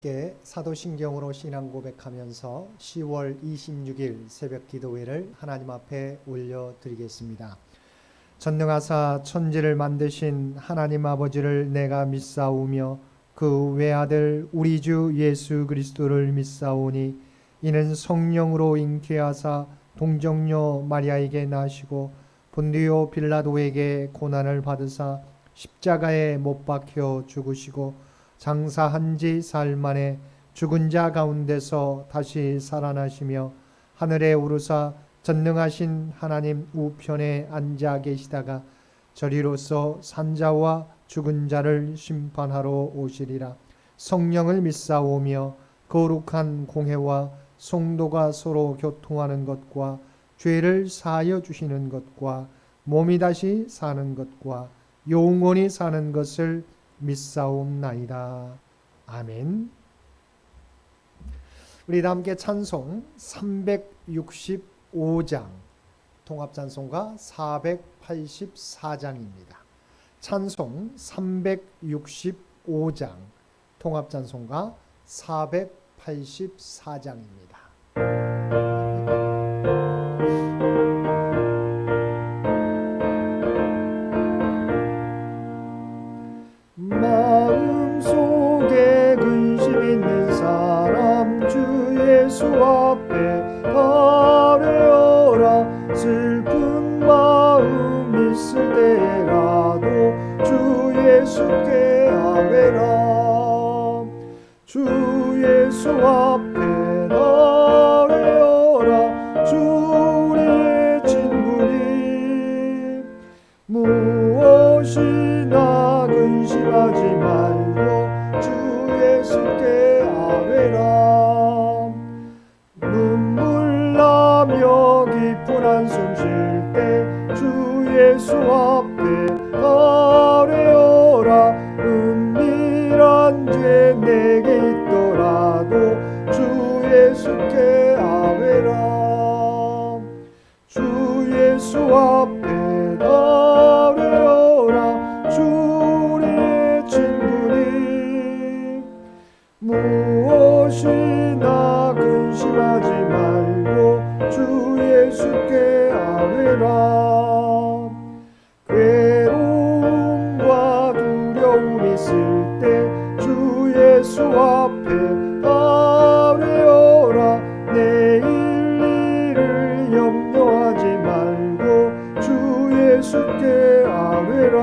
함께 사도신경으로 신앙 고백하면서 10월 26일 새벽 기도회를 하나님 앞에 올려드리겠습니다. 전능하사 천지를 만드신 하나님 아버지를 내가 믿사오며 그 외아들 우리 주 예수 그리스도를 믿사오니 이는 성령으로 잉태하사 동정녀 마리아에게 나시고 본디오 빌라도에게 고난을 받으사 십자가에 못 박혀 죽으시고 장사한 지 사흘 만에 죽은 자 가운데서 다시 살아나시며 하늘에 오르사 전능하신 하나님 우편에 앉아 계시다가 저리로서 산자와 죽은 자를 심판하러 오시리라. 성령을 믿사오며 거룩한 공회와 성도가 서로 교통하는 것과 죄를 사하여 주시는 것과 몸이 다시 사는 것과 영원히 사는 것을 믿사옵나이다. 아멘. 우리 다 함께 찬송 365장 통합찬송가 484장입니다. 찬송 365장 통합찬송가 484장입니다. 마음속에 근심 있는 사람 주 예수 앞에 아뢰어라. 슬픈 마음 있을 때라도 주 예수께 아뢰라. 주 예수 앞에 아뢰어라. 주 우리의 친구니 무엇이나 근심하지 말고 주 예수께 아뢰라. 눈물 나며 깊은 한숨 쉴 때 주 예수 앞에 아뢰어라. 은밀한 죄 내게 있더라도 주 예수께 아뢰라. 주 예수 앞에 아뢰어라. 주 우리의 친구니 무엇이나 근심하지 말고 주 예수께 아뢰라. 괴로움과 두려움 있을 때 주 예수 앞에 아뢰어라. 내일 일을 염려하지 말고 주 예수께 아뢰라.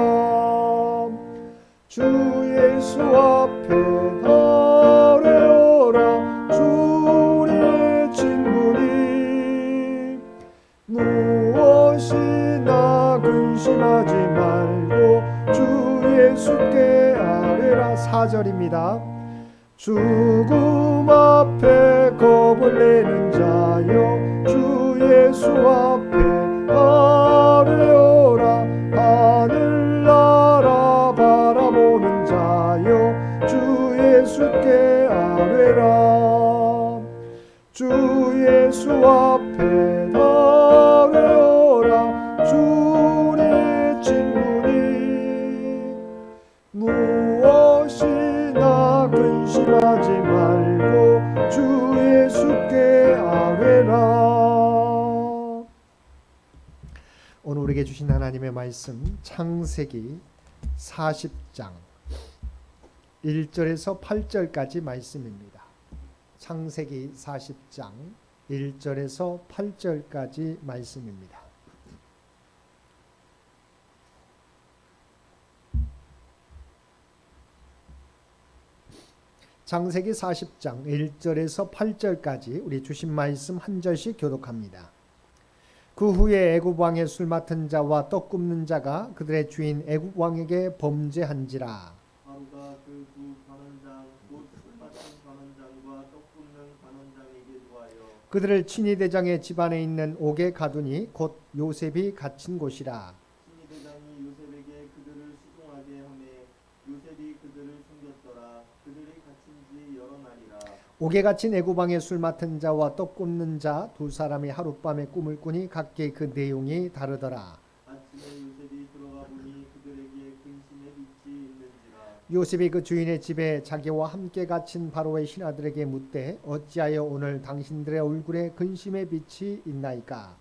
주 예수 앞에 아뢰어라. 주 우리의 친구니 무엇이나 근심하지 말고 주 예수께 아뢰라. 4절입니다. 죽음 앞에 겁을 내는 자여 주 예수 앞에 아뢰어라. 하늘나라 바라보는 자여 주 예수께 아뢰라. 주 예수 앞에 아뢰어라. 주 우리의 친구니 무엇이나 근심하지 말고 주 예수께 아뢰라. 오늘 우리에게 주신 하나님의 말씀 창세기 40장 1절에서 8절까지 말씀입니다. 창세기 40장 1절에서 8절까지 말씀입니다. 창세기 40장 1절에서 8절까지 우리 주신 말씀 한 절씩 교독합니다. 그 후에 애굽 왕의 술 맡은 자와 떡 굽는 자가 그들의 주인 애굽 왕에게 범죄한지라. 하루가 그 두 관원장 곧 술 맡은 관원장과 떡 굽는 관원장에게 두하여 그들을 친위대장의 집안에 있는 옥에 가두니 곧 요셉이 갇힌 곳이라. 친위대장이 요셉에게 그들을 수종하게 하매 요셉이 그들을 숨겼더라. 그들이 갇힌 지 여러 날이라. 옥에 갇힌 애굽 왕의 술 맡은 자와 떡 굽는 자 두 사람이 하룻밤에 꿈을 꾸니 각기 그 내용이 다르더라. 아침에 요셉이 들어가 보니 그들에게 근심의 빛이 있는지라. 요셉이 그 주인의 집에 자기와 함께 갇힌 바로의 신하들에게 묻되 어찌하여 오늘 당신들의 얼굴에 근심의 빛이 있나이까?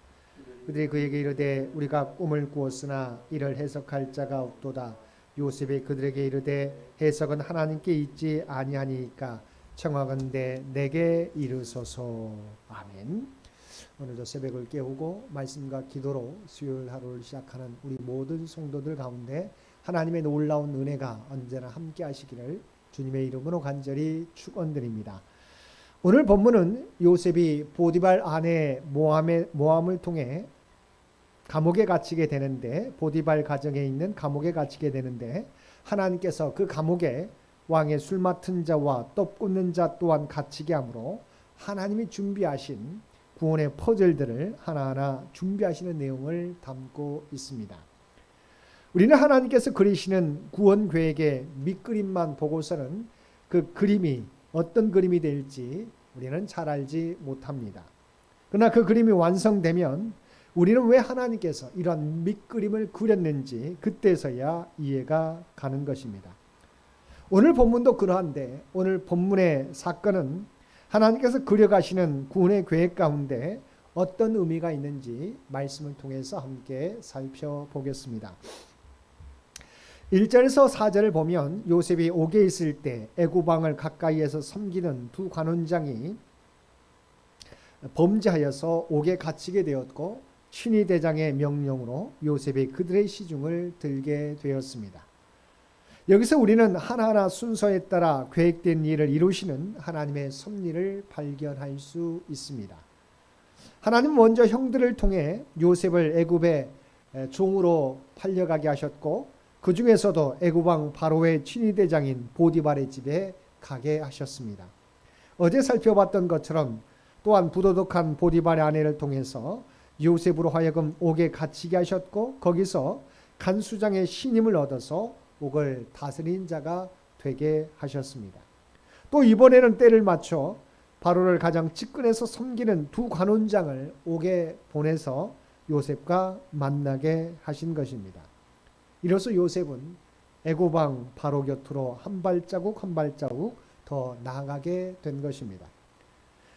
그들이 그에게 이르되 우리가 꿈을 꾸었으나 이를 해석할 자가 없도다. 요셉이 그들에게 이르되 해석은 하나님께 있지 아니하니까 청하건대 내게 이르소서. 아멘. 오늘도 새벽을 깨우고 말씀과 기도로 수요일 하루를 시작하는 우리 모든 성도들 가운데 하나님의 놀라운 은혜가 언제나 함께 하시기를 주님의 이름으로 간절히 축원드립니다. 오늘 본문은 요셉이 보디발 아내 모함을 통해 감옥에 갇히게 되는데, 보디발 가정에 있는 감옥에 갇히게 되는데, 하나님께서 그 감옥에 왕의 술 맡은 자와 떡 굽는 자 또한 갇히게 하므로 하나님이 준비하신 구원의 퍼즐들을 하나하나 준비하시는 내용을 담고 있습니다. 우리는 하나님께서 그리시는 구원 계획의 밑그림만 보고서는 그 그림이 어떤 그림이 될지 우리는 잘 알지 못합니다. 그러나 그 그림이 완성되면 우리는 왜 하나님께서 이러한 밑그림을 그렸는지 그때서야 이해가 가는 것입니다. 오늘 본문도 그러한데, 오늘 본문의 사건은 하나님께서 그려가시는 구원의 계획 가운데 어떤 의미가 있는지 말씀을 통해서 함께 살펴보겠습니다. 1절에서 4절을 보면 요셉이 옥에 있을 때 애굽 왕을 가까이에서 섬기는 두 관원장이 범죄하여서 옥에 갇히게 되었고 친위 대장의 명령으로 요셉이 그들의 시중을 들게 되었습니다. 여기서 우리는 하나하나 순서에 따라 계획된 일을 이루시는 하나님의 섭리를 발견할 수 있습니다. 하나님 먼저 형들을 통해 요셉을 애굽의 종으로 팔려가게 하셨고, 그 중에서도 애굽 왕 바로의 친위 대장인 보디발의 집에 가게 하셨습니다. 어제 살펴봤던 것처럼 또한 부도덕한 보디발의 아내를 통해서 요셉으로 하여금 옥에 갇히게 하셨고, 거기서 간수장의 신임을 얻어서 옥을 다스린 자가 되게 하셨습니다. 또 이번에는 때를 맞춰 바로를 가장 측근에서 섬기는 두 관원장을 옥에 보내서 요셉과 만나게 하신 것입니다. 이로써 요셉은 애굽 왕 바로 곁으로 한 발자국 한 발자국 더 나아가게 된 것입니다.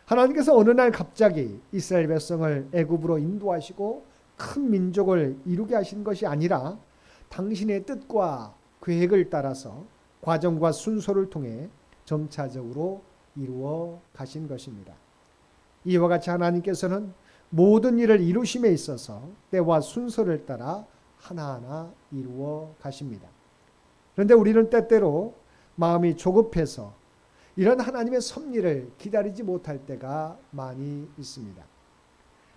하나님께서 어느 날 갑자기 이스라엘 백성을 애굽으로 인도하시고 큰 민족을 이루게 하신 것이 아니라 당신의 뜻과 계획을 따라서 과정과 순서를 통해 점차적으로 이루어 가신 것입니다. 이와 같이 하나님께서는 모든 일을 이루심에 있어서 때와 순서를 따라 하나하나 이루어 가십니다. 그런데 우리는 때때로 마음이 조급해서 이런 하나님의 섭리를 기다리지 못할 때가 많이 있습니다.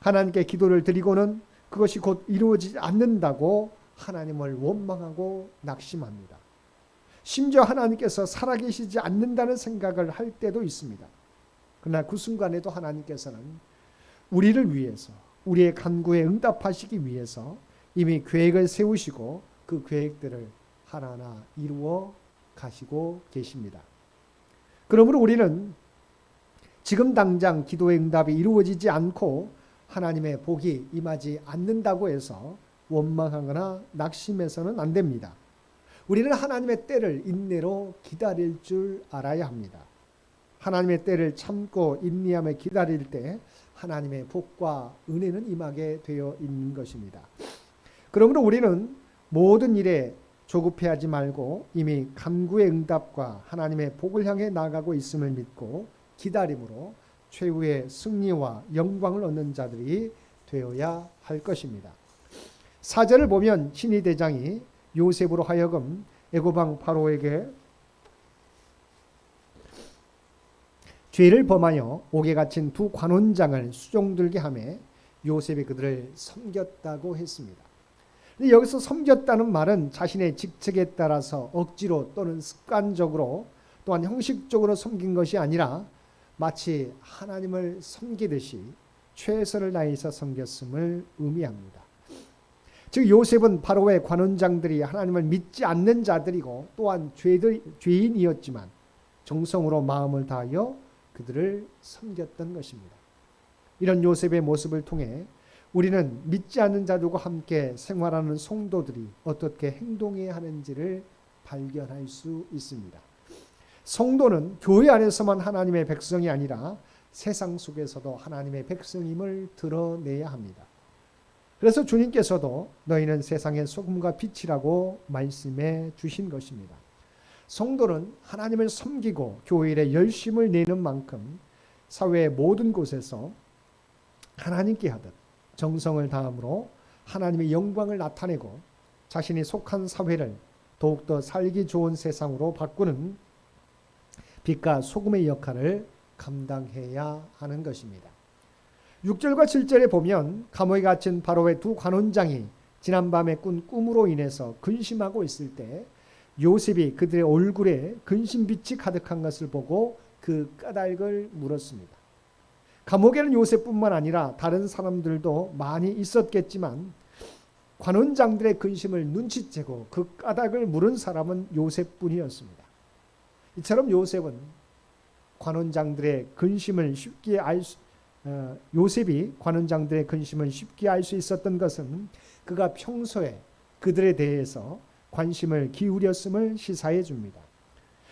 하나님께 기도를 드리고는 그것이 곧 이루어지지 않는다고 하나님을 원망하고 낙심합니다. 심지어 하나님께서 살아계시지 않는다는 생각을 할 때도 있습니다. 그러나 그 순간에도 하나님께서는 우리를 위해서, 우리의 간구에 응답하시기 위해서 이미 계획을 세우시고 그 계획들을 하나하나 이루어 가시고 계십니다. 그러므로 우리는 지금 당장 기도의 응답이 이루어지지 않고 하나님의 복이 임하지 않는다고 해서 원망하거나 낙심해서는 안 됩니다. 우리는 하나님의 때를 인내로 기다릴 줄 알아야 합니다. 하나님의 때를 참고 인내하며 기다릴 때 하나님의 복과 은혜는 임하게 되어 있는 것입니다. 그러므로 우리는 모든 일에 조급해하지 말고 이미 간구의 응답과 하나님의 복을 향해 나아가고 있음을 믿고 기다림으로 최후의 승리와 영광을 얻는 자들이 되어야 할 것입니다. 4절을 보면 친위 대장이 요셉으로 하여금 애굽 왕 바로에게 죄를 범하여 옥에 갇힌 두 관원장을 수종들게 하며 요셉이 그들을 섬겼다고 했습니다. 여기서 섬겼다는 말은 자신의 직책에 따라서 억지로 또는 습관적으로 또한 형식적으로 섬긴 것이 아니라 마치 하나님을 섬기듯이 최선을 다해서 섬겼음을 의미합니다. 즉 요셉은 바로의 관원장들이 하나님을 믿지 않는 자들이고 또한 죄인이었지만 정성으로 마음을 다하여 그들을 섬겼던 것입니다. 이런 요셉의 모습을 통해 우리는 믿지 않는 자들과 함께 생활하는 성도들이 어떻게 행동해야 하는지를 발견할 수 있습니다. 성도는 교회 안에서만 하나님의 백성이 아니라 세상 속에서도 하나님의 백성임을 드러내야 합니다. 그래서 주님께서도 너희는 세상의 소금과 빛이라고 말씀해 주신 것입니다. 성도는 하나님을 섬기고 교회 일에 열심을 내는 만큼 사회의 모든 곳에서 하나님께 하듯 정성을 다함으로 하나님의 영광을 나타내고 자신이 속한 사회를 더욱더 살기 좋은 세상으로 바꾸는 빛과 소금의 역할을 감당해야 하는 것입니다. 6절과 7절에 보면 감옥에 갇힌 바로의 두 관원장이 지난밤에 꾼 꿈으로 인해서 근심하고 있을 때 요셉이 그들의 얼굴에 근심빛이 가득한 것을 보고 그 까닭을 물었습니다. 감옥에는 요셉뿐만 아니라 다른 사람들도 많이 있었겠지만 관원장들의 근심을 눈치채고 그 까닭을 물은 사람은 요셉뿐이었습니다. 이처럼 요셉은 관원장들의 근심을 쉽게 요셉이 관원장들의 근심을 쉽게 알 수 있었던 것은 그가 평소에 그들에 대해서 관심을 기울였음을 시사해 줍니다.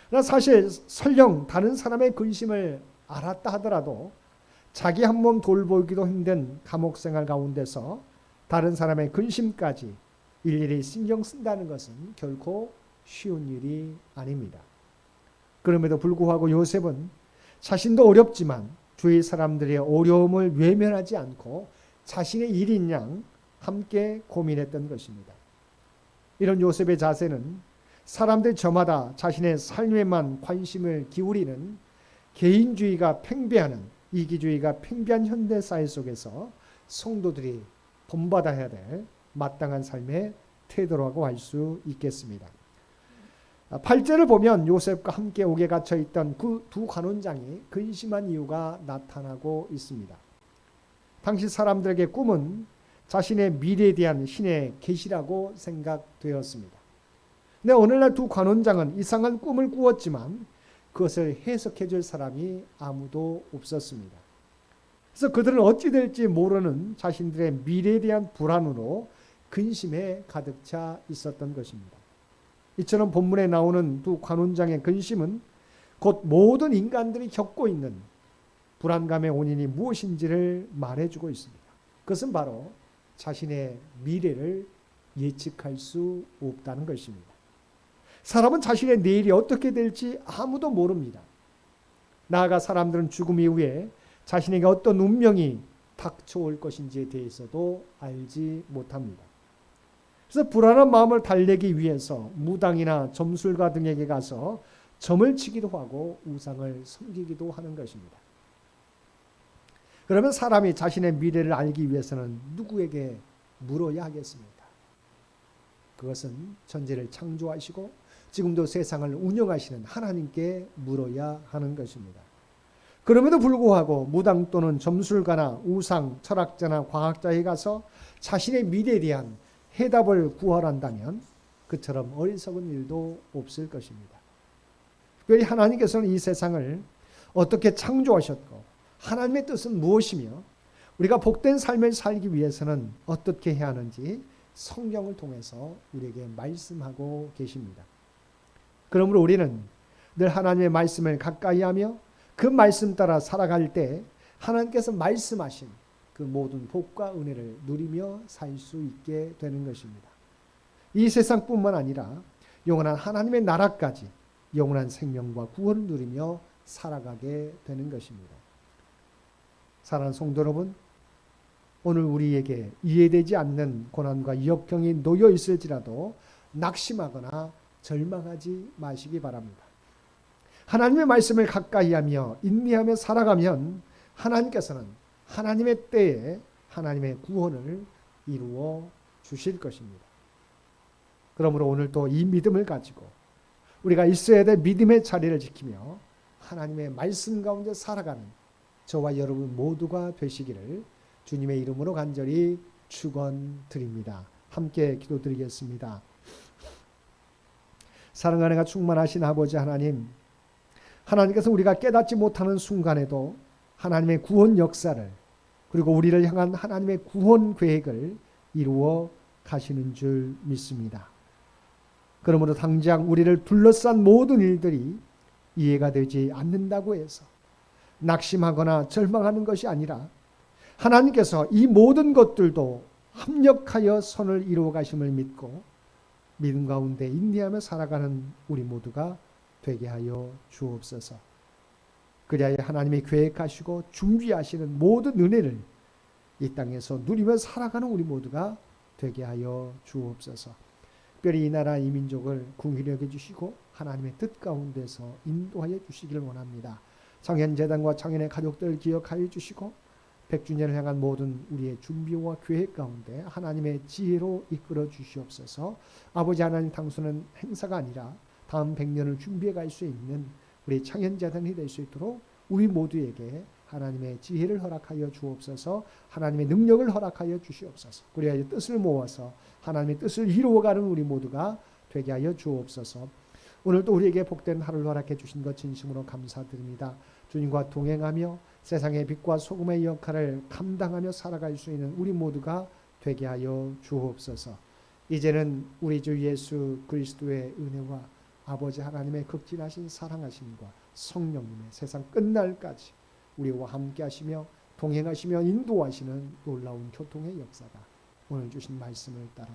그러나 사실 설령 다른 사람의 근심을 알았다 하더라도 자기 한 몸 돌보기도 힘든 감옥 생활 가운데서 다른 사람의 근심까지 일일이 신경 쓴다는 것은 결코 쉬운 일이 아닙니다. 그럼에도 불구하고 요셉은 자신도 어렵지만 주위 사람들의 어려움을 외면하지 않고 자신의 일인 양 함께 고민했던 것입니다. 이런 요셉의 자세는 사람들 저마다 자신의 삶에만 관심을 기울이는 개인주의가 팽배하는 이기주의가 팽배한 현대사회 속에서 성도들이 본받아야 될 마땅한 삶의 태도라고 할 수 있겠습니다. 8절을 보면 요셉과 함께 옥에 갇혀 있던 그 두 관원장이 근심한 이유가 나타나고 있습니다. 당시 사람들에게 꿈은 자신의 미래에 대한 신의 계시라고 생각되었습니다. 근데 오늘날 두 관원장은 이상한 꿈을 꾸었지만 그것을 해석해 줄 사람이 아무도 없었습니다. 그래서 그들은 어찌 될지 모르는 자신들의 미래에 대한 불안으로 근심에 가득 차 있었던 것입니다. 이처럼 본문에 나오는 두 관원장의 근심은 곧 모든 인간들이 겪고 있는 불안감의 원인이 무엇인지를 말해주고 있습니다. 그것은 바로 자신의 미래를 예측할 수 없다는 것입니다. 사람은 자신의 내일이 어떻게 될지 아무도 모릅니다. 나아가 사람들은 죽음 이후에 자신에게 어떤 운명이 닥쳐올 것인지에 대해서도 알지 못합니다. 그래서 불안한 마음을 달래기 위해서 무당이나 점술가 등에게 가서 점을 치기도 하고 우상을 섬기기도 하는 것입니다. 그러면 사람이 자신의 미래를 알기 위해서는 누구에게 물어야 하겠습니까? 그것은 천지를 창조하시고 지금도 세상을 운영하시는 하나님께 물어야 하는 것입니다. 그럼에도 불구하고 무당 또는 점술가나 우상, 철학자나 과학자에 가서 자신의 미래에 대한 해답을 구하란다면 그처럼 어리석은 일도 없을 것입니다. 특별히 하나님께서는 이 세상을 어떻게 창조하셨고 하나님의 뜻은 무엇이며 우리가 복된 삶을 살기 위해서는 어떻게 해야 하는지 성경을 통해서 우리에게 말씀하고 계십니다. 그러므로 우리는 늘 하나님의 말씀을 가까이 하며 그 말씀 따라 살아갈 때 하나님께서 말씀하신 그 모든 복과 은혜를 누리며 살 수 있게 되는 것입니다. 이 세상뿐만 아니라 영원한 하나님의 나라까지 영원한 생명과 구원을 누리며 살아가게 되는 것입니다. 사랑하는 성도 여러분, 오늘 우리에게 이해되지 않는 고난과 역경이 놓여 있을지라도 낙심하거나 절망하지 마시기 바랍니다. 하나님의 말씀을 가까이 하며 인내하며 살아가면 하나님께서는 하나님의 때에 하나님의 구원을 이루어 주실 것입니다. 그러므로 오늘도 이 믿음을 가지고 우리가 있어야 될 믿음의 자리를 지키며 하나님의 말씀 가운데 살아가는 저와 여러분 모두가 되시기를 주님의 이름으로 간절히 축원드립니다. 함께 기도드리겠습니다. 사랑과 은혜가 충만하신 아버지 하나님, 하나님께서 우리가 깨닫지 못하는 순간에도 하나님의 구원 역사를 그리고 우리를 향한 하나님의 구원 계획을 이루어 가시는 줄 믿습니다. 그러므로 당장 우리를 둘러싼 모든 일들이 이해가 되지 않는다고 해서 낙심하거나 절망하는 것이 아니라 하나님께서 이 모든 것들도 합력하여 선을 이루어 가심을 믿고 믿음 가운데 인내하며 살아가는 우리 모두가 되게 하여 주옵소서. 그리하여 하나님이 계획하시고 준비하시는 모든 은혜를 이 땅에서 누리며 살아가는 우리 모두가 되게 하여 주옵소서. 특별히 이 나라 이 민족을 긍휼히 여겨 주시고 하나님의 뜻 가운데서 인도하여 주시기를 원합니다. 창현재단과 창현의 가족들을 기억하여 주시고 100주년을 향한 모든 우리의 준비와 계획 가운데 하나님의 지혜로 이끌어 주시옵소서. 아버지 하나님, 당수는 행사가 아니라 다음 100년을 준비해 갈 수 있는 우리 창현재단이 될 수 있도록 우리 모두에게 하나님의 지혜를 허락하여 주옵소서. 하나님의 능력을 허락하여 주시옵소서. 그리하여 뜻을 모아서 하나님의 뜻을 이루어가는 우리 모두가 되게 하여 주옵소서. 오늘도 우리에게 복된 하루를 허락해 주신 것 진심으로 감사드립니다. 주님과 동행하며 세상의 빛과 소금의 역할을 감당하며 살아갈 수 있는 우리 모두가 되게 하여 주옵소서. 이제는 우리 주 예수 그리스도의 은혜와 아버지 하나님의 극진하신 사랑하심과 성령님의 세상 끝날까지 우리와 함께 하시며 동행하시며 인도하시는 놀라운 교통의 역사가 오늘 주신 말씀을 따라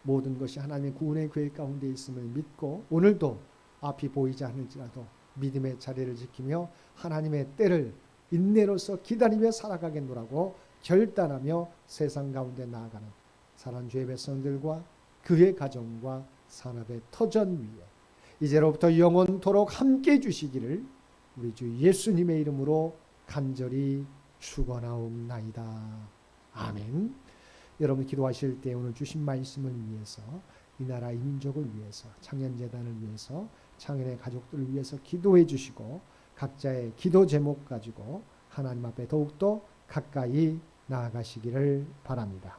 모든 것이 하나님의 구원의 계획 가운데 있음을 믿고 오늘도 앞이 보이지 않을지라도 믿음의 자리를 지키며 하나님의 때를 인내로서 기다리며 살아가겠노라고 결단하며 세상 가운데 나아가는 사랑하는 주의 백성들과 그의 가정과 산업의 터전 위에 이제로부터 영원토록 함께 해주시기를 우리 주 예수님의 이름으로 간절히 축원하옵나이다. 아멘. 여러분 기도하실 때 오늘 주신 말씀을 위해서 이 나라 이 민족을 위해서 창현재단을 위해서 창현의 가족들을 위해서 기도해 주시고 각자의 기도 제목 가지고 하나님 앞에 더욱더 가까이 나아가시기를 바랍니다.